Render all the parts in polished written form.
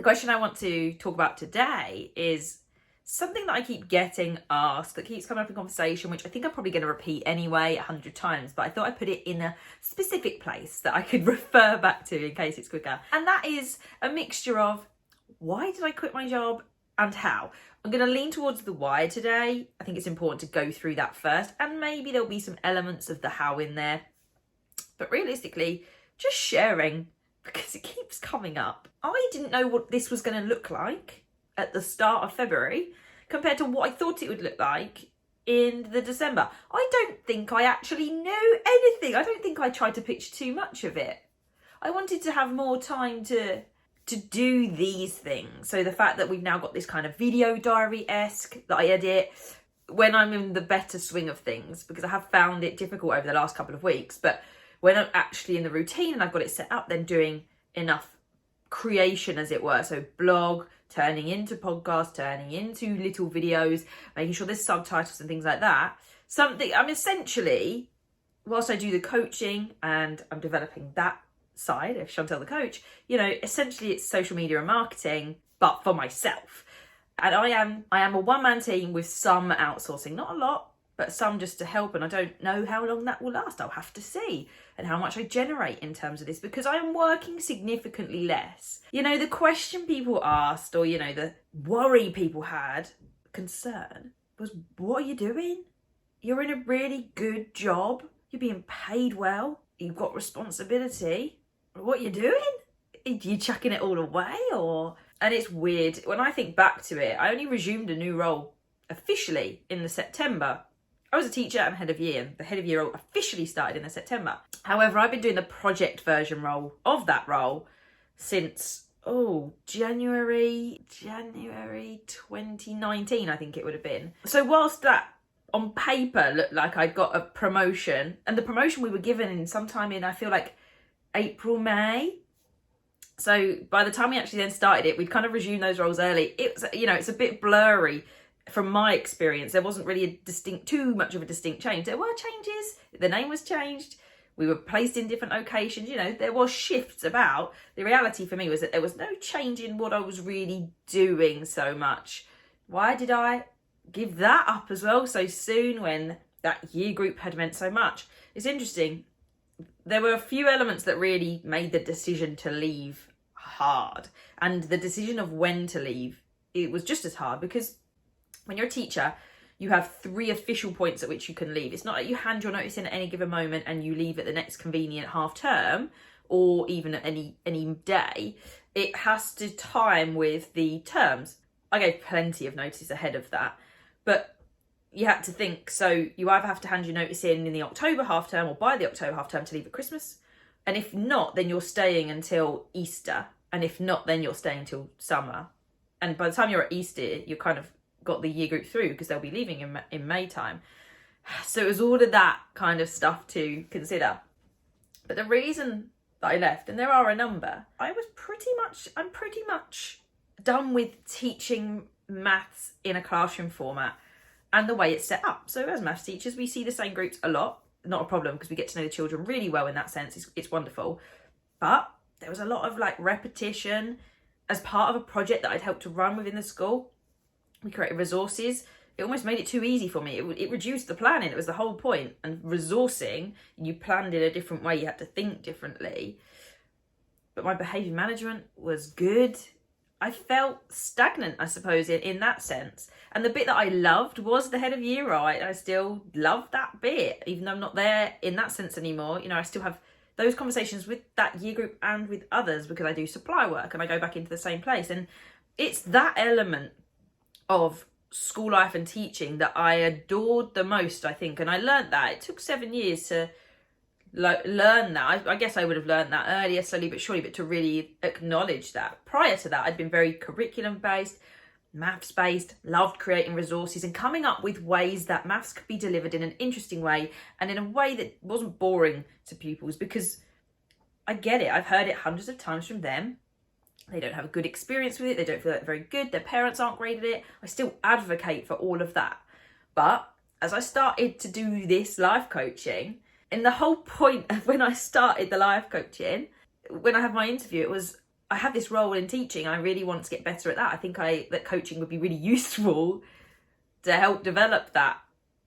The question I want to talk about today is something that I keep getting asked, that keeps coming up in conversation, which I think I'm probably going to repeat anyway 100 times, but I thought I'd put it in a specific place that I could refer back to in case it's quicker. And that is a mixture of why did I quit my job and how. I'm going to lean towards the why today. I think it's important to go through that first, and maybe there'll be some elements of the how in there. But realistically, just sharing, because it keeps coming up. I didn't know what this was going to look like at the start of February compared to what I thought it would look like in the December. I don't think I actually knew anything. I don't think I tried to pitch too much of it. I wanted to have more time to do these things. So the fact that we've now got this kind of video diary-esque that I edit when I'm in the better swing of things, because I have found it difficult over the last couple of weeks, but when I'm actually in the routine and I've got it set up, then doing enough creation, as it were. So blog, turning into podcast, turning into little videos, making sure there's subtitles and things like that. I'm essentially, whilst I do the coaching and I'm developing that side of Chantelle the coach, essentially it's social media and marketing, but for myself. And I am a one-man team with some outsourcing, not a lot, but some just to help, and I don't know how long that will last. I'll have to see, and how much I generate in terms of this, because I am working significantly less. The question people asked, or the worry people had, concern, was, what are you doing? You're in a really good job, you're being paid well, you've got responsibility. What are you doing? Are you chucking it all away? And it's weird. When I think back to it, I only resumed a new role officially in the September. I was a teacher and head of year, and the head of year role officially started in the September. However, I've been doing the project version role of that role since, January 2019, I think it would have been. So whilst that on paper looked like I'd got a promotion, and the promotion we were given in sometime in, I feel like, April, May. So by the time we actually then started it, we'd kind of resumed those roles early. It was, it's a bit blurry. From my experience, there wasn't really too much of a distinct change. There were changes. The name was changed. We were placed in different locations. There was shifts about. The reality for me was that there was no change in what I was really doing so much. Why did I give that up as well so soon when that year group had meant so much? It's interesting. There were a few elements that really made the decision to leave hard. And the decision of when to leave, it was just as hard, because when you're a teacher, you have 3 official points at which you can leave. It's not like you hand your notice in at any given moment and you leave at the next convenient half term, or even at any day. It has to time with the terms. I gave plenty of notice ahead of that, but you had to think, so you either have to hand your notice in the October half term or by the October half term to leave at Christmas. And if not, then you're staying until Easter. And if not, then you're staying till summer. And by the time you're at Easter, you kind of got the year group through, because they'll be leaving in May time. So it was all of that kind of stuff to consider. But the reason that I left, and there are a number, I'm pretty much done with teaching maths in a classroom format and the way it's set up. So as maths teachers, we see the same groups a lot. Not a problem, because we get to know the children really well in that sense. It's wonderful. But there was a lot of repetition as part of a project that I'd helped to run within the school. We created resources. It almost made it too easy for me. It reduced the planning. It was the whole point. And resourcing, you planned in a different way. You had to think differently. But my behaviour management was good. I felt stagnant, I suppose, in that sense. And the bit that I loved was the head of year role. I still love that bit, even though I'm not there in that sense anymore. I still have those conversations with that year group and with others, because I do supply work and I go back into the same place. And it's that element of school life and teaching that I adored the most, I think. And I learnt that. It took 7 years to learn that. I guess I would have learned that earlier, slowly but surely, but to really acknowledge that. Prior to that, I'd been very curriculum based, maths based, loved creating resources and coming up with ways that maths could be delivered in an interesting way and in a way that wasn't boring to pupils, because I get it. I've heard it hundreds of times from them. They don't have a good experience with it. They don't feel like very good. Their parents aren't great at it. I still advocate for all of that. But as I started to do this life coaching, and the whole point of when I started the life coaching, when I had my interview, it was, I have this role in teaching. I really want to get better at that. I think that coaching would be really useful to help develop that.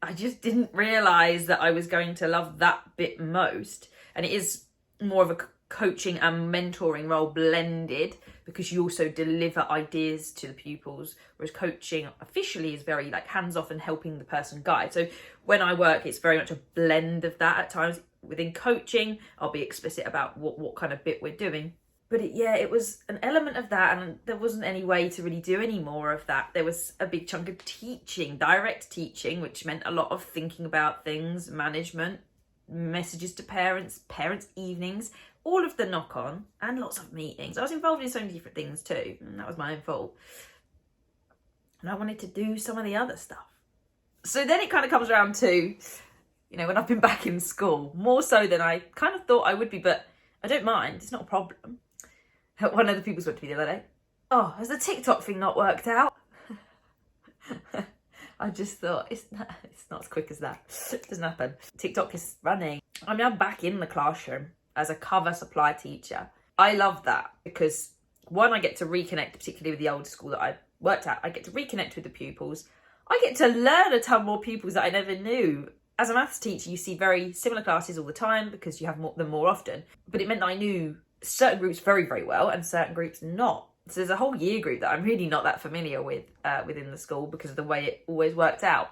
I just didn't realise that I was going to love that bit most. And it is more of a coaching and mentoring role blended, because you also deliver ideas to the pupils, whereas coaching officially is very like hands-off and helping the person guide. So when I work, it's very much a blend of that. At times within coaching, I'll be explicit about what kind of bit we're doing. But it was an element of that, and there wasn't any way to really do any more of that. There was a big chunk of teaching, direct teaching, which meant a lot of thinking about things, management, messages to parents evenings, all of the knock-on, and lots of meetings. I was involved in so many different things too, and that was my own fault. And I wanted to do some of the other stuff. So then it kind of comes around to, when I've been back in school, more so than I kind of thought I would be, but I don't mind, it's not a problem. One of the people spoke to me the other day. Oh, has the TikTok thing not worked out? I just thought, it's not as quick as that. It doesn't happen. TikTok is running. I'm now back in the classroom as a cover supply teacher. I love that because, one, I get to reconnect, particularly with the old school that I worked at. I get to reconnect with the pupils. I get to learn a ton more pupils that I never knew. As a maths teacher, you see very similar classes all the time because you have them more often. But it meant that I knew certain groups very, very well and certain groups not. So there's a whole year group that I'm really not that familiar with within the school because of the way it always worked out.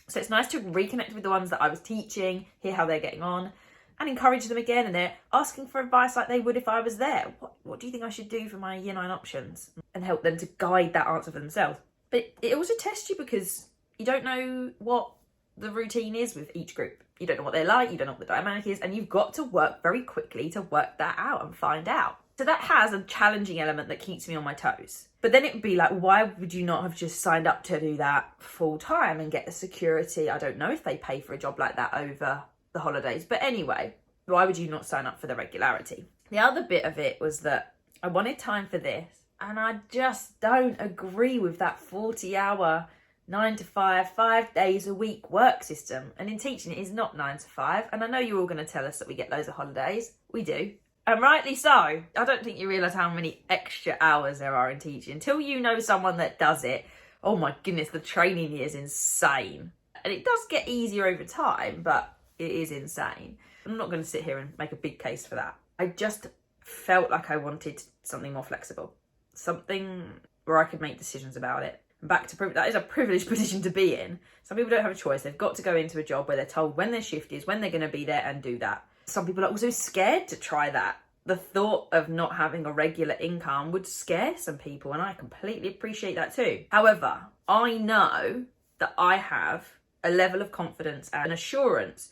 So it's nice to reconnect with the ones that I was teaching, hear how they're getting on, and encourage them again. And they're asking for advice like they would if I was there. What do you think I should do for my year 9 options? And help them to guide that answer for themselves. But it also tests you because you don't know what the routine is with each group. You don't know what they're like, you don't know what the dynamic is, and you've got to work very quickly to work that out and find out. So that has a challenging element that keeps me on my toes. But then it would be like, why would you not have just signed up to do that full time and get the security? I don't know if they pay for a job like that over the holidays. But anyway, why would you not sign up for the regularity? The other bit of it was that I wanted time for this, and I just don't agree with that 40-hour 9 to 5, 5 days a week work system. And in teaching, it is not 9 to 5. And I know you're all going to tell us that we get loads of holidays. We do. And rightly so. I don't think you realise how many extra hours there are in teaching. Until you know someone that does it, oh my goodness, the training year is insane. And it does get easier over time, but it is insane. I'm not going to sit here and make a big case for that. I just felt like I wanted something more flexible. Something where I could make decisions about it. Back to that is a privileged position to be in. Some people don't have a choice. They've got to go into a job where they're told when their shift is, when they're going to be there, and do that. Some people are also scared to try that. The thought of not having a regular income would scare some people, and I completely appreciate that too. However, I know that I have a level of confidence and assurance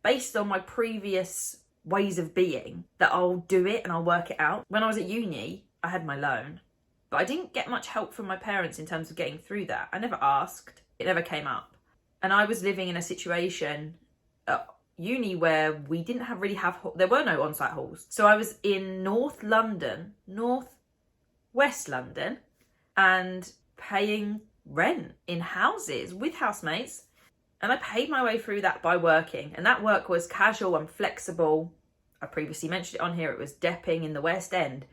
based on my previous ways of being that I'll do it and I'll work it out. When I was at uni, I had my loan. But I didn't get much help from my parents in terms of getting through that. I never asked. It never came up. And I was living in a situation at uni where we didn't there were no on-site halls. So I was in West London, and paying rent in houses with housemates. And I paid my way through that by working. And that work was casual and flexible. I previously mentioned it on here. It was depping in the West End.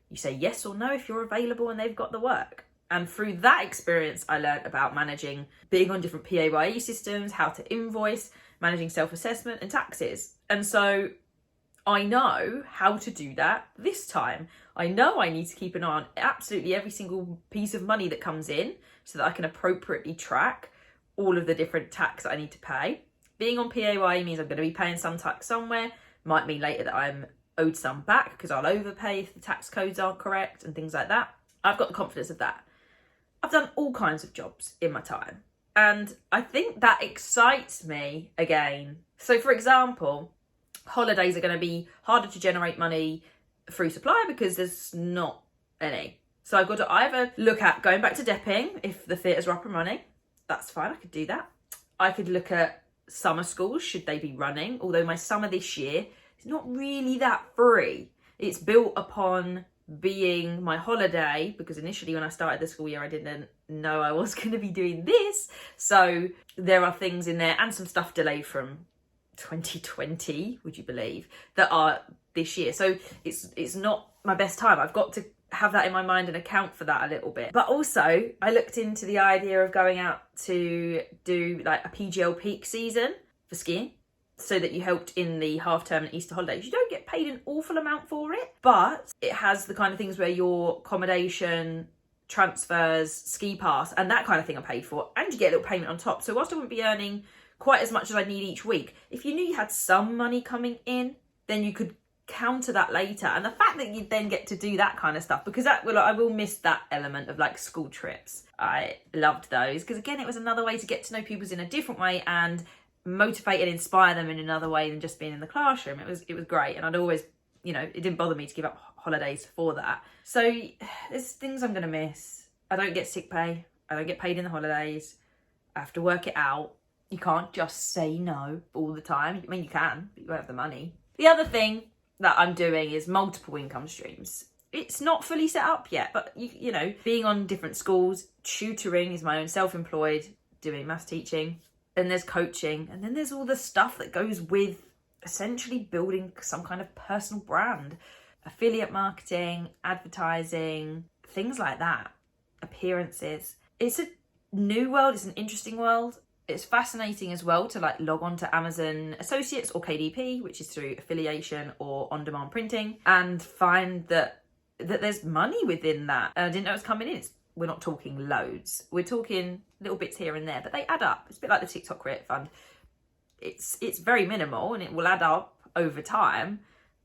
You say yes or no if you're available and they've got the work. And through that experience, I learned about managing, being on different PAYE systems, how to invoice, managing self-assessment and taxes. And so I know how to do that this time. I know I need to keep an eye on absolutely every single piece of money that comes in so that I can appropriately track all of the different tax that I need to pay. Being on PAYE means I'm going to be paying some tax somewhere. Might mean later that I'm owed some back because I'll overpay if the tax codes aren't correct and things like that. I've got the confidence of that. I've done all kinds of jobs in my time, and I think that excites me again. So for example, holidays are going to be harder to generate money through supply because there's not any. So I've got to either look at going back to depping if the theatres are up and running. That's fine, I could do that. I could look at summer schools, should they be running, although my summer this year it's not really that free. It's built upon being my holiday because initially when I started the school year, I didn't know I was going to be doing this. So there are things in there and some stuff delayed from 2020, would you believe, that are this year. So it's not my best time. I've got to have that in my mind and account for that a little bit. But also, I looked into the idea of going out to do like a PGL peak season for skiing, so that you helped in the half-term and Easter holidays. You don't get paid an awful amount for it, but it has the kind of things where your accommodation, transfers, ski pass, and that kind of thing are paid for, and you get a little payment on top. So whilst I wouldn't be earning quite as much as I need each week, if you knew you had some money coming in, then you could counter that later. And the fact that you then get to do that kind of stuff, because I will miss that element of like school trips. I loved those because again, it was another way to get to know pupils in a different way and motivate and inspire them in another way than just being in the classroom. It was great, and I'd always, it didn't bother me to give up holidays for that. So there's things I'm gonna miss. I don't get sick pay. I don't get paid in the holidays. I have to work it out. You can't just say no all the time. I mean, you can, but you won't have the money. The other thing that I'm doing is multiple income streams. It's not fully set up yet, but you know, being on different schools, tutoring is my own self-employed, doing maths teaching. Then there's coaching, and then there's all the stuff that goes with essentially building some kind of personal brand, affiliate marketing, advertising, things like that, appearances. It's a new world. It's an interesting world. It's fascinating as well to like log on to Amazon Associates or KDP, which is through affiliation or on-demand printing, and find that there's money within that. And I didn't know it was coming in. We're not talking loads. We're talking little bits here and there, but they add up. It's a bit like the TikTok Create Fund. It's very minimal and it will add up over time,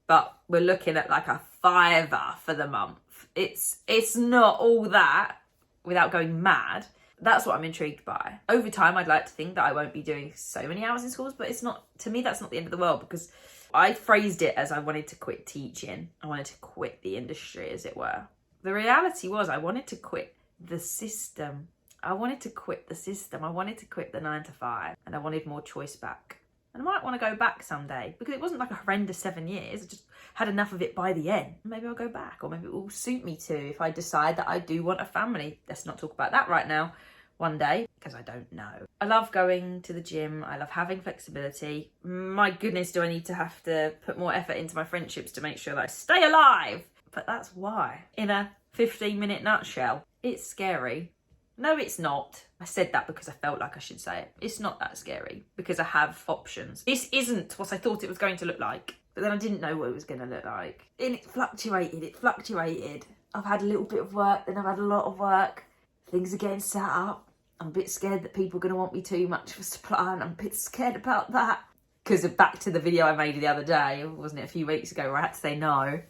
but we're looking at like a £5 for the month. It's not all that without going mad. That's what I'm intrigued by. Over time, I'd like to think that I won't be doing so many hours in schools, but it's not, to me, that's not the end of the world, because I phrased it as I wanted to quit teaching. I wanted to quit the industry, as it were. The reality was I wanted to quit the system. I wanted to quit the system. I wanted to quit the 9 to 5, and I wanted more choice back. And I might want to go back someday, because it wasn't like a horrendous 7 years. I just had enough of it by the end. Maybe I'll go back, or maybe it will suit me to if I decide that I do want a family. Let's not talk about that right now. One day, because I don't know. I love going to the gym. I love having flexibility. My goodness, do I need to have to put more effort into my friendships to make sure that I stay alive? But that's why. In a 15-minute nutshell, it's scary. No, it's not. I said that because I felt like I should say it. It's not that scary because I have options. This isn't what I thought it was going to look like, but then I didn't know what it was going to look like. And it fluctuated. I've had a little bit of work, then I've had a lot of work. Things are getting set up. I'm a bit scared that people are going to want me too much for supply, and I'm a bit scared about that. Because of back to the video I made the other day, wasn't it, a few weeks ago, where I had to say no.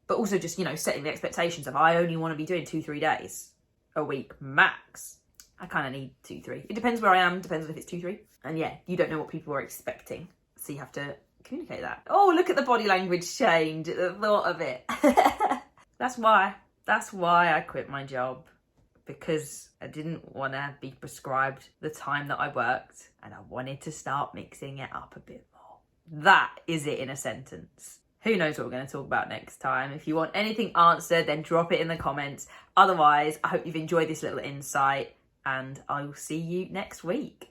But also just, setting the expectations of I only want to be doing 2-3 days a week max. I kind of need 2-3. It depends where I am, depends on if it's 2-3. And yeah, you don't know what people are expecting, so you have to communicate that. Oh, look at the body language change at the thought of it. That's why I quit my job. Because I didn't want to be prescribed the time that I worked, and I wanted to start mixing it up a bit more. That is it in a sentence. Who knows what we're going to talk about next time. If you want anything answered, then drop it in the comments. Otherwise, I hope you've enjoyed this little insight, and I will see you next week.